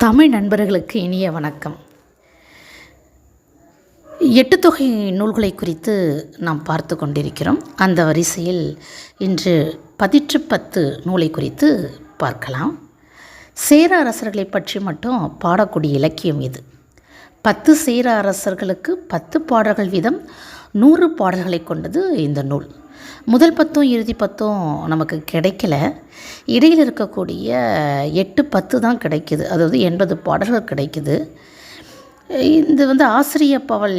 தமிழ் நண்பர்களுக்கு இனிய வணக்கம். எட்டுத்தொகை நூல்களை குறித்து நாம் பார்த்து கொண்டிருக்கிறோம். அந்த வரிசையில் இன்று 10 நூலை குறித்து பார்க்கலாம். சேர அரசர்களை பற்றி மட்டும் பாடக்கூடிய இலக்கியம் இது. 10 சேர அரசர்களுக்கு 10 பாடல்கள் வீதம் 100 பாடல்களை கொண்டது இந்த நூல். முதல் 10 இறுதி 10 நமக்கு கிடைக்கல. இடையில் இருக்கக்கூடிய 8 10 தான் கிடைக்குது. அதாவது 80 பாடல்கள் கிடைக்குது. இது ஆசிரிய பவல்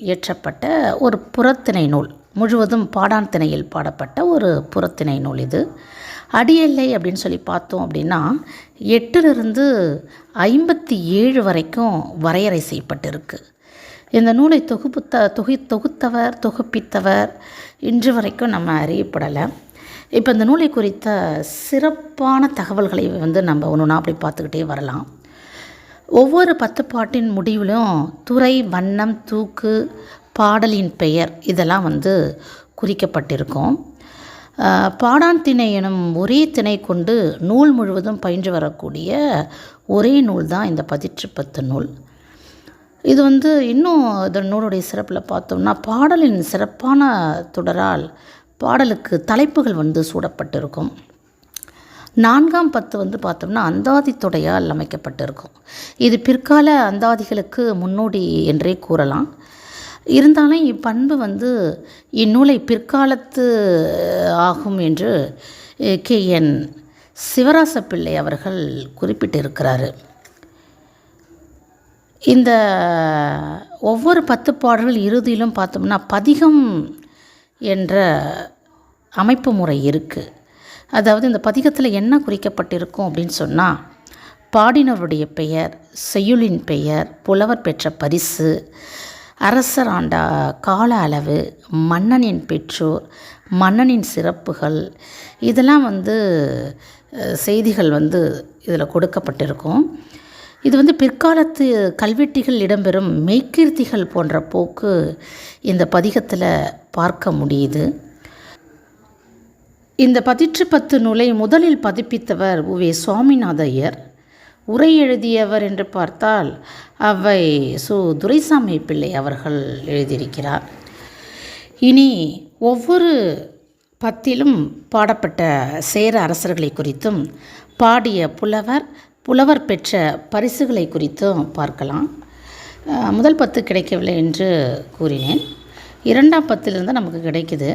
இயற்றப்பட்ட ஒரு புறத்திணை நூல். முழுவதும் பாடான் திணையில் பாடப்பட்ட ஒரு புறத்திணை நூல் இது. அடியெல்லை அப்படின்னு சொல்லி பார்த்தோம் அப்படின்னா 8லிருந்து 57 வரைக்கும் வரையறை செய்யப்பட்டிருக்கு. இந்த நூலை தொகுத்தவர் தொகுப்பித்தவர் இன்று வரைக்கும் நம்ம அறியப்படலை. இப்போ இந்த நூலை குறித்த சிறப்பான தகவல்களை நம்ம ஒன்று அப்படி பார்த்துக்கிட்டே வரலாம். ஒவ்வொரு 10 பாட்டின் முடிவிலும் துறை, வண்ணம், தூக்கு, பாடலின் பெயர் இதெல்லாம் குறிக்கப்பட்டிருக்கும். பாடான் திணை எனும் ஒரே திணை கொண்டு நூல் முழுவதும் பயின்று வரக்கூடிய ஒரே நூல் தான் இந்த 10 நூல். இது இன்னும் இந்த நூலுடைய சிறப்பில் பார்த்தோம்னா பாடலின் சிறப்பான தொடரால் பாடலுக்கு தலைப்புகள் சூடப்பட்டிருக்கும். 4ஆம் 10 பார்த்தோம்னா அந்தாதி தொடையால் அமைக்கப்பட்டிருக்கும். இது பிற்கால அந்தாதிகளுக்கு முன்னோடி என்றே கூறலாம். இருந்தாலும் இப்பண்பு இந்நூலை பிற்காலத்து ஆகும் என்று KN சிவராச பிள்ளை அவர்கள் குறிப்பிட்டிருக்கிறாரு. இந்த ஒவ்வொரு 10 பாடல்கள் இறுதியிலும் பார்த்தோம்னா பதிகம் என்ற அமைப்பு முறை இருக்குது. அதாவது இந்த பதிகத்தில் என்ன குறிக்கப்பட்டிருக்கும் அப்படின்னு சொன்னால் பாடினவருடைய பெயர், செய்யுளின் பெயர், புலவர் பெற்ற பரிசு, அரசர் ஆண்ட கால அளவு, மன்னனின் பெற்றோர், மன்னனின் சிறப்புகள், இதெல்லாம் செய்திகள் இதில் கொடுக்கப்பட்டிருக்கும். இது பிற்காலத்து கல்வெட்டிகள் இடம்பெறும் மெய்கீர்த்திகள் போன்ற போக்கு இந்த பதிகத்தில் பார்க்க முடியுது. இந்த 10 நூலை முதலில் பதிப்பித்தவர் உவே சுவாமிநாத ஐயர். உரை எழுதியவர் என்று பார்த்தால் அவை துரைசாமி பிள்ளை அவர்கள் எழுதியிருக்கிறார். இனி ஒவ்வொரு 10லும் பாடப்பட்ட சேர அரசர்களை குறித்தும் பாடிய புலவர் பெற்ற பரிசுகளை குறித்தும் பார்க்கலாம். முதல் 10 கிடைக்கவில்லை என்று கூறினேன். 2ஆம் 10லிருந்து நமக்கு கிடைக்குது.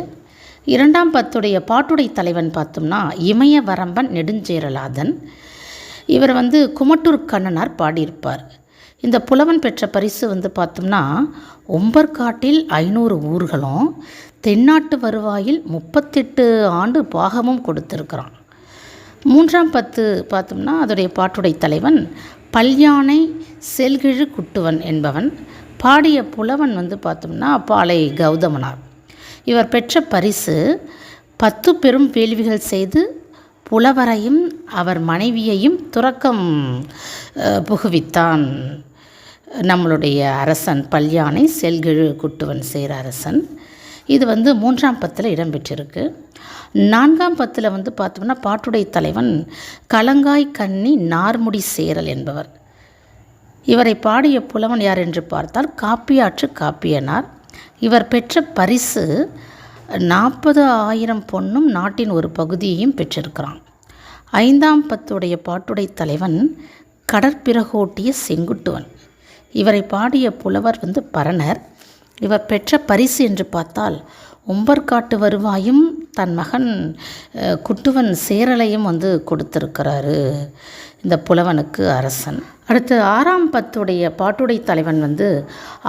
2ஆம் 10 பாட்டுடை தலைவன் பார்த்தோம்னா இமய வரம்பன் நெடுஞ்சேரலாதன். இவர் குமட்டூர் கண்ணனார் பாடியிருப்பார். இந்த புலவன் பெற்ற பரிசு பார்த்தோம்னா ஒம்பர்காட்டில் 500 ஊர்களும் தென்னாட்டு வருவாயில் 38 ஆண்டு பாகமும் கொடுத்திருக்கிறான். 3ஆம் 10 பார்த்தோம்னா அதோடைய பாட்டுடை தலைவன் பல்யானை செல்கிழு குட்டுவன் என்பவன். பாடிய புலவன் பார்த்தோம்னா பாலை கௌதமனார். இவர் பெற்ற பரிசு 10 பெரும் வேள்விகள் செய்து புலவரையும் அவர் மனைவியையும் துறக்கம் புகுவித்தான் நம்மளுடைய அரசன் பல்யானை செல்கிழு குட்டுவன் சேர அரசன். இது 3ஆம் 10 இடம்பெற்றிருக்கு. 4ஆம் 10 பார்த்தோம்னா பாட்டுடை தலைவன் கலங்காய் கன்னி நார்முடி சேரல் என்பவர். இவரை பாடிய புலவன் யார் என்று பார்த்தால் காப்பியாற்று காப்பியனார். இவர் பெற்ற பரிசு 40,000 பொன்னும் நாட்டின் ஒரு பகுதியையும் பெற்றிருக்கிறான். 5ஆம் 10 பாட்டுடை தலைவன் கடற்பிறகோட்டிய செங்குட்டுவன். இவரை பாடிய புலவர் பரணர். இவர் பெற்ற பரிசு என்று பார்த்தால் ஒம்பர்காட்டு வருவாயும் தன் மகன் குட்டுவன் சேரலையும் கொடுத்திருக்கிறாரு இந்த புலவனுக்கு அரசன். அடுத்து 6ஆம் 10 பாட்டுடை தலைவன்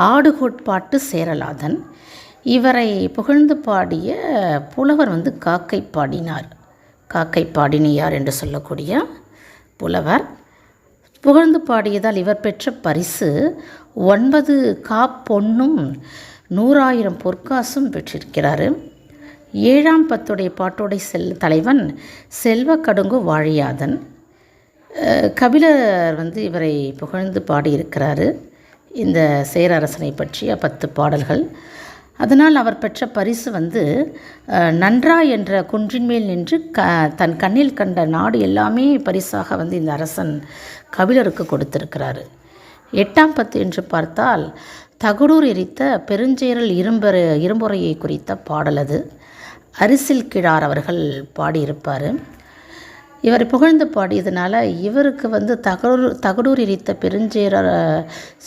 ஆடுகோட்பாட்டு சேரலாதன். இவரை புகழ்ந்து பாடிய புலவர் காக்கை பாடினார். காக்கை பாடினியார் என்று சொல்லக்கூடிய புலவர் புகழ்ந்து பாடியதால் இவர் பெற்ற பரிசு 9 பொன்னும் 100,000 பொற்காசும் பெற்றிருக்கிறார். 7ஆம் 10 பாட்டுடை தலைவன் செல்வ கடுங்கு வாழியாதன். கபிலர் இவரை புகழ்ந்து பாடியிருக்கிறாரு. இந்த சேர அரசனை பற்றிய 10 பாடல்கள். அதனால் அவர் பெற்ற பரிசு வந்து நன்றா என்ற குன்றின் மேல் நின்று தன் கண்ணில் கண்ட நாடு எல்லாமே பரிசாக வந்து இந்த அரசன் கபிலருக்கு கொடுத்திருக்கிறாரு. 8ஆம் பத்து என்று பார்த்தால் தகடூர் எரித்த பெருஞ்சேரல் இரும்புரையை குறித்த பாடல். அது அரிசில் கிழார் அவர்கள் பாடியிருப்பார். இவர் புகழ்ந்து பாடியதுனால இவருக்கு வந்து தகடூர் எரித்த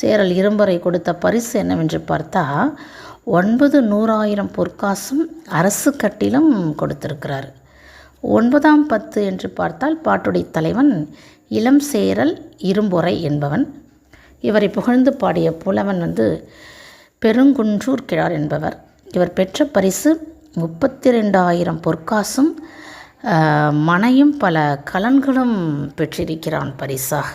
சேரல் இரும்புரை கொடுத்த பரிசு என்னவென்று பார்த்தா 900,000 பொற்காசும் அரசு கட்டிலும் கொடுத்திருக்கிறார். 9ஆம் பத்து என்று பார்த்தால் பாட்டுடை தலைவன் இளம் சேரல் இரும்புரை என்பவன். இவரை புகழ்ந்து பாடிய புலவன் வந்து பெருங்குன்றூர் கிழார் என்பவர். இவர் பெற்ற பரிசு 32,000 பொற்காசும் மனையும் பல கலன்களும் பெற்றிருக்கிறான் பரிசாக.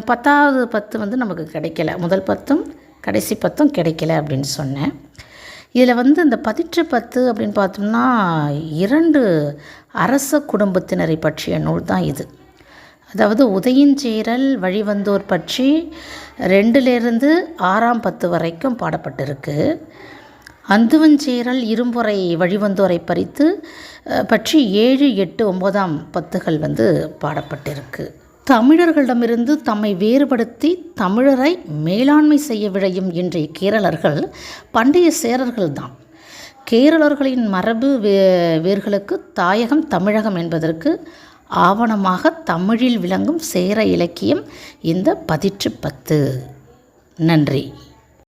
10வது பத்து வந்து நமக்கு கிடைக்கல, முதல் பத்தும் கடைசி பத்தும் கிடைக்கல அப்படின்னு சொன்னேன். இதில் வந்து இந்த பதிற்று பத்து அப்படின்னு பார்த்தோம்னா 2 அரச குடும்பத்தினரை பற்றிய நூல் தான் இது. அதாவது உதயஞ்சேரல் வழிவந்தோர் பற்றி 2லிருந்து 6ஆம் பத்து வரைக்கும் பாடப்பட்டிருக்கு. அந்துவஞ்சேரல் இரும்புரை வழிவந்தோரை பற்றி 7, 8, 9ஆம் பத்துகள் வந்து பாடப்பட்டிருக்கு. தமிழர்களிடமிருந்து தம்மை வேறுபடுத்தி தமிழரை மேலாண்மை செய்ய விழையும் இன்றைய கேரளர்கள் பண்டைய சேரர்கள்தான். கேரளர்களின் மரபு வேர்களுக்கு தாயகம் தமிழகம் என்பதற்கு ஆவணமாக தமிழில் விளங்கும் சேர இலக்கியம் இந்த பதிற்று பத்து. நன்றி.